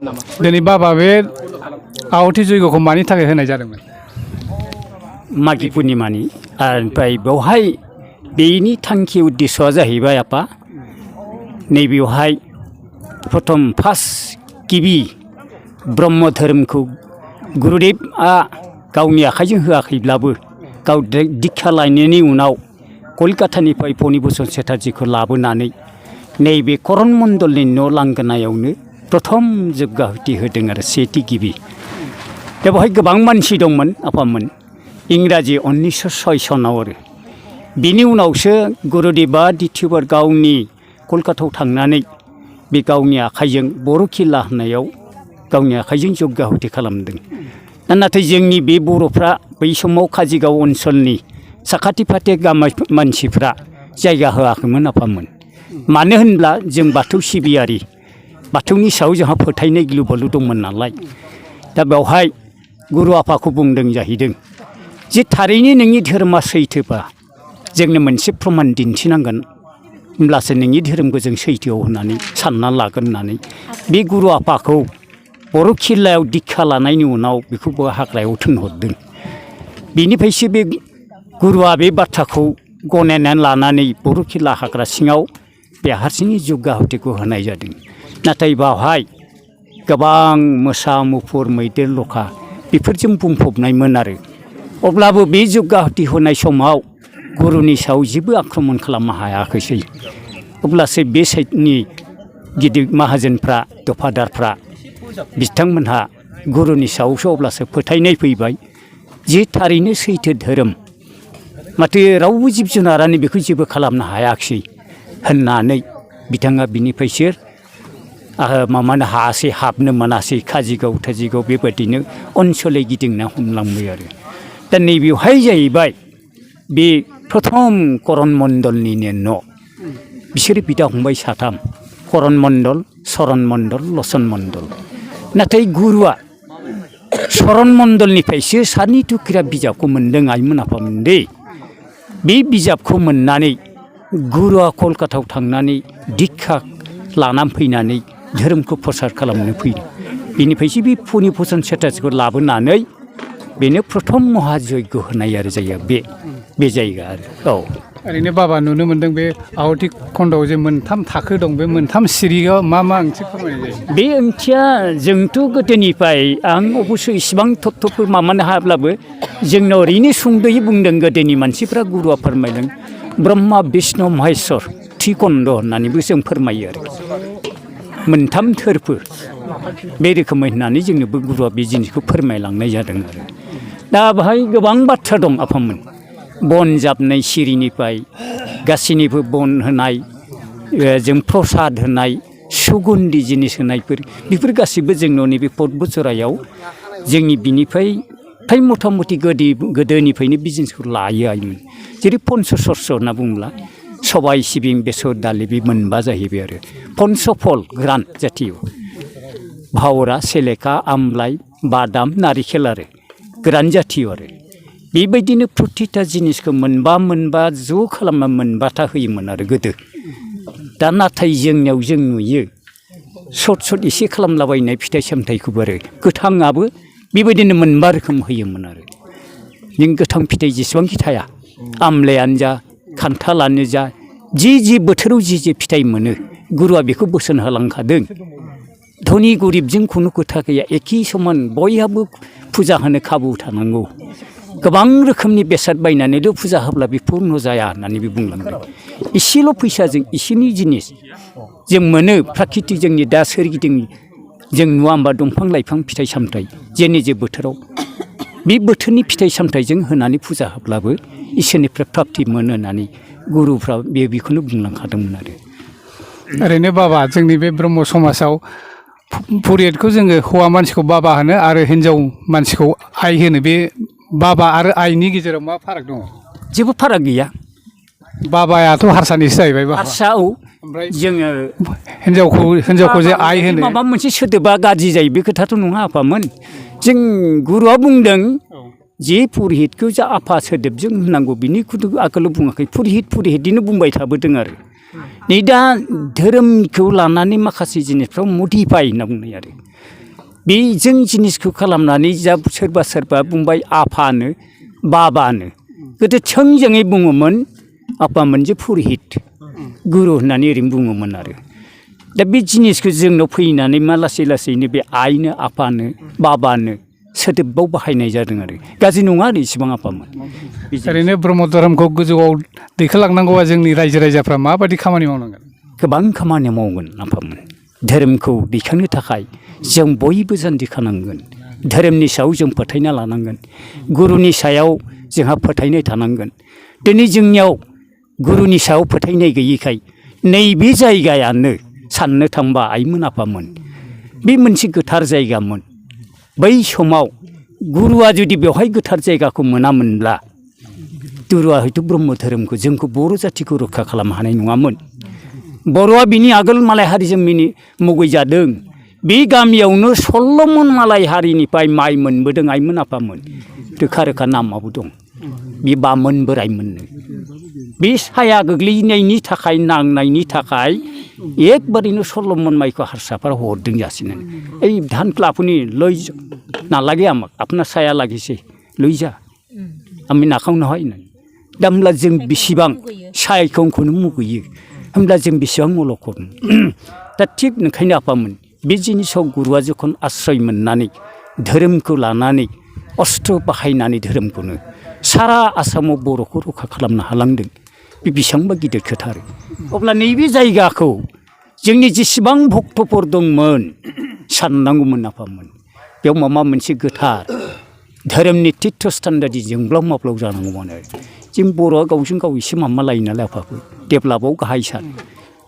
दिनै बाबा बे आहुति जयग'खौ मानि थाखाय होनाय जादोंमोन? मागि पुर्निमानि ओमफ्राय बेवहाय बेनि थांखि उद्देश्यआ जाहैबाय आफा नैबेवहाय प्रथम फार्स्ट गिबि ब्रह्म धोरोमखौ गुरुदेबआ गावनि आखाइजों होआखैब्लाबो गाव दीक्षा लायनायनि उनाव कलकातानिफ्राय फणिभूषण चेटार्जीखौ लाबोनानै नैबे करण मण्डलनि न' लांगोनायावनो प्रथम जग्याहुति होदों आरो सेथि गिबि। दा बेवहाय गोबां मानसि दंमोन आफामोन इंराजि 1906 सनाव आरो बिनि उनावसो गुरुदेबआ द्वितीयबार गावनि कलकातायाव थांनानै बे गावनि आखाइजों बर' खिला होनायाव गावनि आखाइजों जग्याहुति खालामदों। नाथाय जोंनि बे बर'फ्रा बै समाव काजिगाव ओनसोलनि साखाथि फाखाथि मानसिफ्रा जायगा होआखैमोन आफामोन। मानो होनब्ला जों बाथौ सिबियारि बाथौनि सायाव जोंहा फोथायनाय गिलु बालु दंमोन नालाय दा बेवहाय गुरु आफाखौ बुंदों जाहैदों जे थारैनो नोंनि धोरोमा सैथोबा जोंनो मोनसे प्रमाण दिन्थिनांगोन होमब्लासो नोंनि धोरोमखौ जों सैथोआव होननानै सानना लागोन होननानै बे गुरु आफाखौ बर' खिल्लायाव दीक्षा लानायनि उनाव बेखौबो हाग्रायाव थिनहरदों। बेनिफ्रायसो बे गुरुआ बे बाथ्राखौ गनायनानै लानानै बर' खिला हाग्रा सिङाव बे हारसिङै जग्याहुतिखौ होनाय जादों। नाथाय बावहाय गोबां मोसा मुफुर मैदेर लखा बेफोरजों बुंफबनायमोन आरो अब्लाबो बे जग्याहुति होनाय समाव गुरुनि सायाव जेबो आक्रमण खालामनो हायाखैसै। अब्लासो बे साइडनि गिदिर माहाजोनफ्रा दफादारफ्रा बिथांमोनहा गुरुनि सायावसो अब्लासो फोथायनाय फैबाय जे थारैनो सैथो धोरोम माथो रावबो जिब जुनारानो बेखौ जेबो खालामनो हायाखिसै होननानै बिथाङा बिनिफ्रायसो माबानो हायासै हाबनो मोनासै काजिगाव थाजिगाव बेबायदिनो ओनसोलै गिदिंना हमलांबाय आरो दा नैबेवहाय जाहैबाय बे प्रथम करण मण्डलनिनो न' बिसोरो बिदा फंबाय साथाम करण मण्डल चरण मण्डल लचन मण्डल। नाथाय गुरुआ चरण मण्डलनिफ्रायसो सानि थुख्रा बिजाबखौ मोन्दों आइमोन आफामोन दे बे बिजाबखौ मोननानै गुरुआ कलकातायाव थांनानै दीक्षा लानानै फैनानै धोरोमखौ प्रसार खालामनो फैदों। बेनिफ्रायसो बे फणिभूषण चेटार्जीखौ लाबोनानै बेनो प्रथम महायज्ञ होनाय आरो जायगा बे जायगा आरो औ ओरैनो बाबा नुनो मोन्दों बे आहुति खन्दआव जे मोनथाम थाखो दं बे मोनथाम सिरियाव मा ओंथि फोरमायनाय जायो? बे ओंथिया जोंथ' गोदोनिफ्राय आं अबस्से इसिबां थबथबो माबानो हायाब्लाबो जोंनाव ओरैनो सुंद'यै बुंदों गोदोनि मानसिफ्रा गुरुआ फोरमायदों ब्रह्मा बिष्णु महेश्वर त्रिखन्द होननानैबो जों फोरमायो आरो मोनथाम थोरफो बे रोखोमै होननानै जोंनोबो गुरुआ बे जिनिसखौ फोरमायलांनाय जादों आरो दा बेहाय गोबां बाथ्रा दं आफामोन बन जाबनाय सिरिनिफ्राय गासैनिबो बन होनाय जों प्रसाद होनाय सुगन्धि जिनिस होनायफोर बेफोर गासैबो जोंनाव नैबे पद्मजरायाव जोंनि बिनिफ्राय मथा मथि गोदोनिफ्रायनो बे जिनिसखौ लायो आइमोन जेरै पन्चसर्स होनना बुङोब्ला सबाय सिबिं बेसर दालि बे मोनबा जाहैबाय आरो पन्चफल गोरान जातिय भावरा सेलेखा आमलाइ बादाम नारिखेल आरो गोरान जातिय आरो बेबायदिनो प्रतिथा जिनिसखौ मोनबा ज' खालामना मोनबाथा होयोमोन आरो गोदो। दा नाथाय जोंनियाव जों नुयो सर्ट एसे खालामलाबायनाय फिथाइ सामथाइखौबो आरो गोथाङाबो बेबायदिनो मोनबा रोखोम होयोमोन आरो नों गोथां फिथाइ जेसेबांखि थाया आमलायानो जा खान्थालानो जा जि बोथोराव जि फिथाइ मोनो गुरुआ बेखौ बोसोन होलांखादों धनि गरिबजों खुनु खोथा गैया एखे समान बयहाबो फुजा होनो खाबु थानांगौ गोबां रोखोमनि बेसाद बायनानैल' फुजा होब्ला बे पुर्ण जाया होननानैबो बुंलांदों। एसेल' फैसाजों एसेनि जिनिस जों मोनो प्राकृतिक जोंनि दा सोरगिदिं जों नुवा होमबा दंफां लाइफां फिथाइ सामथाइ जे बोथोराव बे बोथोरनि फिथाइ सामथाइजों होनानै फुजा होब्लाबो इसोरनिफ्राय प्राप्ति मोनो होननानै गुरुफ्रा बेखौनो बुंलांखादोंमोन आरो ओरैनो बाबा जोंनि बे ब्रह्म समाजाव पुरहितखौ जोङो हौवा मानसिखौ बाबा होनो आरो हिन्जाव मानसिखौ आइ होनो बे बाबा आरो आइनि गेजेराव मा फाराग दङ? जेबो फाराग गैया। बाबायाथ' हारसानिसो जाहैबाय हारसा औ ओमफ्राय जोङो हिन्जावखौ जे आइ होनो माबा मोनसे सोदोबा गाज्रि जायो बे खोथाथ' नङा आफामोन जों गुरुआ बुंदों जे पुरहितखौ जा आफा सोदोबजों होनांगौ बिनिखौथ' आगोलाव बुङाखै पुरहितनो बुंबाय थाबोदों आरो नै दा धोरोमखौ लानानै माखासे जिनिसफ्राव मडिफाइ होनना बुंनाय आरो बेजों जिनिसखौ खालामनानै जा सोरबा सोरबा बुंबाय आफानो बाबानो गोदो थोंजोङै बुङोमोन आफामोन जे पुरहित गुरु होननानै ओरैनो बुङोमोन आरो दा बे जिनिसखौ जोंनाव फैनानै मा लासै लासैनो बे आइनो आफानो बाबानो सोदोबाव बाहायनाय जादों आरो गाज्रि नङा आरो इसिबां आफामोन ओरैनो ब्रह्म धोरोमखौ गोजौआव दैखोलांनांगौआ जोंनि रायजो राजाफ्रा माबायदि खामानि मावनांगोन गोबां खामानि मावगोन आफामोन धोरोमखौ दैखांनो थाखाय जों बयबो जान्दिखानांगोन धोरोमनि सायाव जों फोथायना लानांगोन गुरुनि सायाव जोंहा फोथायनाय थानांगोन दिनै जोंनियाव गुरुनि सायाव फोथायनाय गैयैखाय नैबे जायगायानो साननो थांबा आइमोन आफामोन बे मोनसे गोथार जायगामोन बै समाव गुरुआ जुदि बेवहाय गोथार जायगाखौ मोनामोनब्ला गुरुआ हयथ' ब्रह्म धोरोमखौ जोंखौ बर' जाथिखौ रैखा खालामनो हानाय नङामोन बर'आ बिनि आगोल मालाय हारिजों मुगैजादों बे गामियावनो 16 मन मालाय हारिनिफ्राय माइ मोनबोदों आइमोन आफामोन रोखा रोखा नामाबो दं बे बामोन बोराइमोननो बे साया गोग्लैनायनि थाखाय नांनायनि थाखाय एकबारैनो 16 मन माइखौ हारसाफ्रा हरदों जासिनो ओइ धान क्लाफोरनि लै नालागे आमाक आपना साया लागिसे लै जा आमी नाखावनो হয় दा होमब्ला जों बेसेबां सायखौनो मुगैयो होमब्ला जों बेसेबां मलखन दा थिग ओंखायनो आफामोन बे जिनिसाव गुरुआ जखन आश्रय मोननानै धोरोमखौ लानानै अस्त्र बाहायनानै धोरोमखौनो सारा आसामाव बर'खौ रैखा खालामनो हालांदों बे बेसेबांबा गिदिर खोथा आरो अब्ला नैबे जायगाखौ जोंनि जेसेबां भक्तफोर दंमोन साननांगौमोन आफामोन बेयाव माबा मोनसे गोथार धोरोमनि तीर्थस्थान बायदि जोंब्लाव माब्लाव जानांगौमोन आरो जों बर'आ गावजों गाव एसे मामा लायो नालाय आफाफोर डेभेलपआव गाहाय सान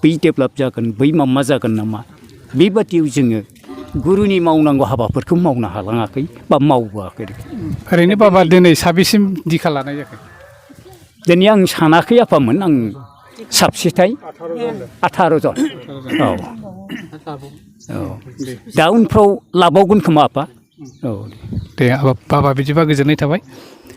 बै डेभेलप जागोन बै मामा जागोन नामा बेबादियाव जोङो गुरुनि मावनांगौ हाबाफोरखौ मावनो हालाङाखै बा मावबोआखै ओरैनो बाबा दिनै साबेसिम दिखा लानाय जाखो दिनै आं सानाखै आफामोन आं साबसेथाय 18 जन औ औ दा उनफ्राव लाबावगोन खोमा आफा औ दे बाबा बिदिबा गोजोननाय थाबाय